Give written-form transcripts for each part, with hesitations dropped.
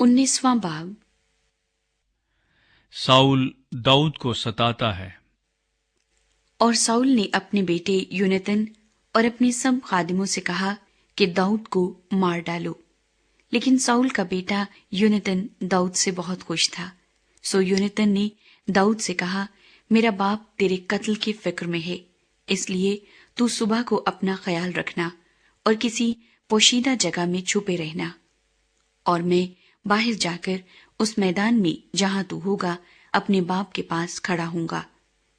19वां बाब। साउल दाऊद को सताता है। और साउल ने अपने बेटे यूनतन और अपने सब खादिमों से कहा कि दाऊद को मार डालो। लेकिन साउल का बेटा यूनतन दाऊद से बहुत खुश था। सो यूनतन ने दाऊद से कहा, मेरा बाप तेरे कत्ल की फिक्र में है, इसलिए तू सुबह को अपना ख्याल रखना और किसी पोशीदा जगह में छुपे रहना, और मैं बाहर जाकर उस मैदान में जहां तू होगा अपने बाप के पास खड़ा हूंगा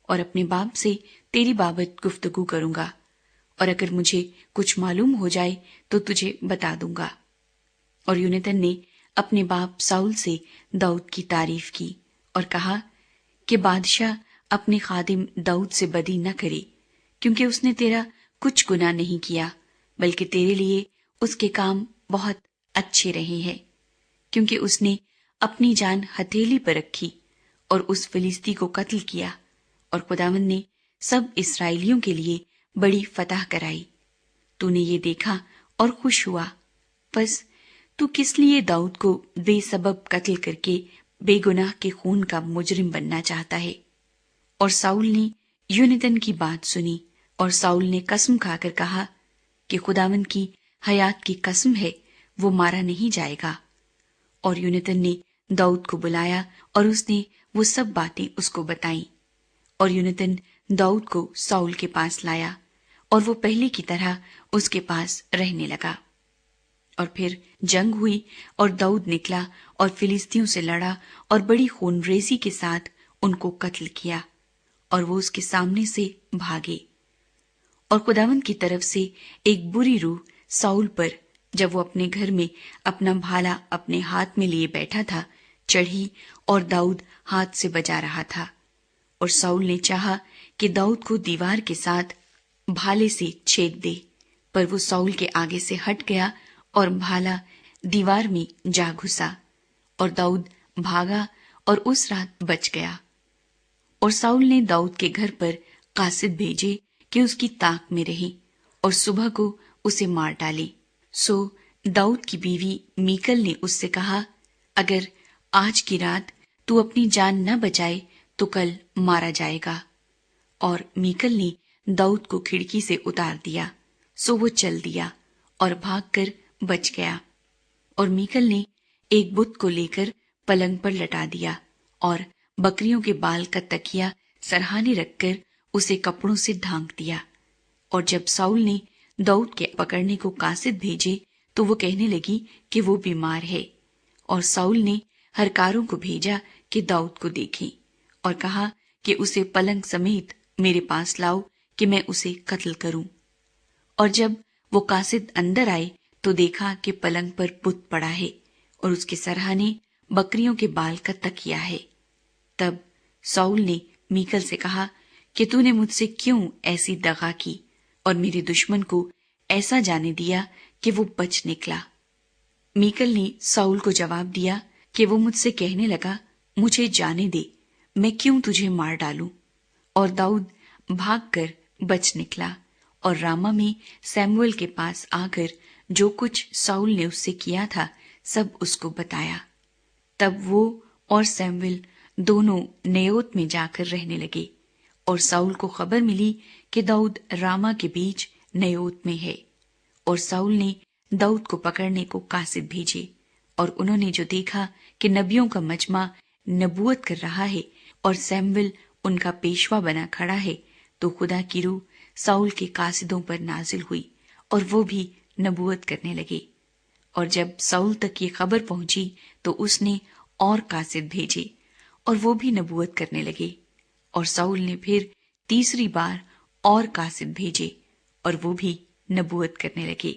और अपने बाप से तेरी बाबत गुफ्तगू करूंगा, और अगर मुझे कुछ मालूम हो जाए तो तुझे बता दूंगा। और यूनतन ने अपने बाप साउल से दाऊद की तारीफ की और कहा कि बादशाह अपने खादिम दाऊद से बदी न करे, क्योंकि उसने तेरा कुछ गुनाह नहीं किया, बल्कि तेरे लिए उसके काम बहुत अच्छे रहे हैं, क्योंकि उसने अपनी जान हथेली पर रखी और उस फिलिस्ती को कत्ल किया, और खुदावंद ने सब इस्राएलियों के लिए बड़ी फतह कराई। तूने ये देखा और खुश हुआ, बस तू किस लिए दाऊद को बेसबब कत्ल करके बेगुनाह के खून का मुजरिम बनना चाहता है? और साउल ने यूनतन की बात सुनी, और साउल ने कसम खाकर कहा कि खुदावंद की हयात की कसम है, वो मारा नहीं जाएगा। और यूनतन ने दाऊद को बुलाया और उसने वो सब बातें उसको बताईं। और यूनतन दाऊद को साउल के पास लाया, और वो पहले की तरह उसके पास रहने लगा। और फिर जंग हुई, और दाऊद निकला और फिलिस्तियों से लड़ा और बड़ी खूनरेजी के साथ उनको कत्ल किया, और वो उसके सामने से भागे। और खुदावंद की तरफ से एक बुरी रूह साउल पर, जब वो अपने घर में अपना भाला अपने हाथ में लिए बैठा था, चढ़ी, और दाऊद हाथ से बजा रहा था। और साउल ने चाहा कि दाऊद को दीवार के साथ भाले से छेद दे, पर वो साउल के आगे से हट गया और भाला दीवार में जा घुसा, और दाऊद भागा और उस रात बच गया। और साउल ने दाऊद के घर पर कासिद भेजे कि उसकी ताक में रहे और सुबह को उसे मार डाले। सो दाऊद की बीवी मीकल ने उससे कहा, अगर आज की रात तू अपनी जान न बचाए तो कल मारा जाएगा। और मीकल ने दाऊद को खिड़की से उतार दिया, सो वो चल दिया और भागकर बच गया। और मीकल ने एक बुत को लेकर पलंग पर लटा दिया, और बकरियों के बाल का तकिया सरहाने रखकर उसे कपड़ों से ढांक दिया। और जब साउल ने दाऊद के पकड़ने को कासिद भेजे तो वो कहने लगी कि वो बीमार है। और साउल ने हरकारों को भेजा कि दाऊद को देखें, और कहा कि उसे पलंग समेत मेरे पास लाओ कि मैं उसे कत्ल करूं। और जब वो कासिद अंदर आए तो देखा कि पलंग पर बुत पड़ा है और उसके सरहाने बकरियों के बाल का तकिया है। तब साउल ने मीकल से कहा कि तूने मुझसे क्यों ऐसी दगा की और मेरे दुश्मन को ऐसा जाने दिया कि वो बच निकला। मीकल ने साउल को जवाब दिया कि वो मुझसे कहने लगा, मुझे जाने दे, मैं क्यों तुझे मार डालूं। और दाऊद भागकर बच निकला और रामा में सैमुएल के पास आकर जो कुछ साउल ने उससे किया था सब उसको बताया। तब वो और सैमुएल दोनों नयोत में जाकर रहने लगे। और साउल को खबर मिली कि दाऊद रामा के बीच नयोत में है। और साउल ने दाऊद को पकड़ने को कासिद भेजे, और उन्होंने जो देखा कि नबियों का मजमा नबूवत कर रहा है और सैमुएल उनका पेशवा बना खड़ा है, तो खुदा की रूह साउल के कासिदों पर नाजिल हुई और वो भी नबूवत करने लगे। और जब साउल तक ये खबर पहुंची तो उसने और कासिद भेजे और वो भी नबूवत करने लगे। और साउल ने फिर तीसरी बार और कासिद भेजे और वो भी नबूवत करने लगे।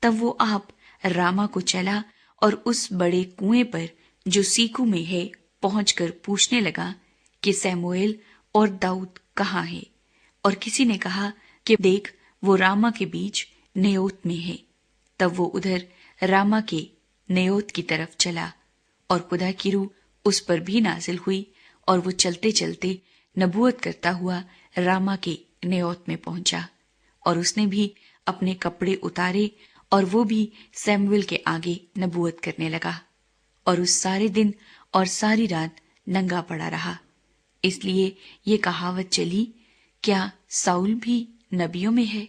तब वो आप रामा को चला और उस बड़े कुएं पर जो सीकू में है पहुंचकर पूछने लगा कि सैमुएल और दाऊद कहाँ है। और किसी ने कहा कि देख, वो रामा के बीच नयोत में है। तब वो उधर रामा के नयोत की तरफ चला, और खुदा की रूह उस पर भी नाजिल हुई, और वो चलते चलते नबूवत करता हुआ रामा के नयोत में पहुंचा। और उसने भी अपने कपड़े उतारे और वो भी सैमुएल के आगे नबूवत करने लगा। اور اس سارے دن اور ساری رات ننگا پڑا رہا۔ اس لیے یہ کہاوت چلی، کیا ساؤل بھی نبیوں میں ہے؟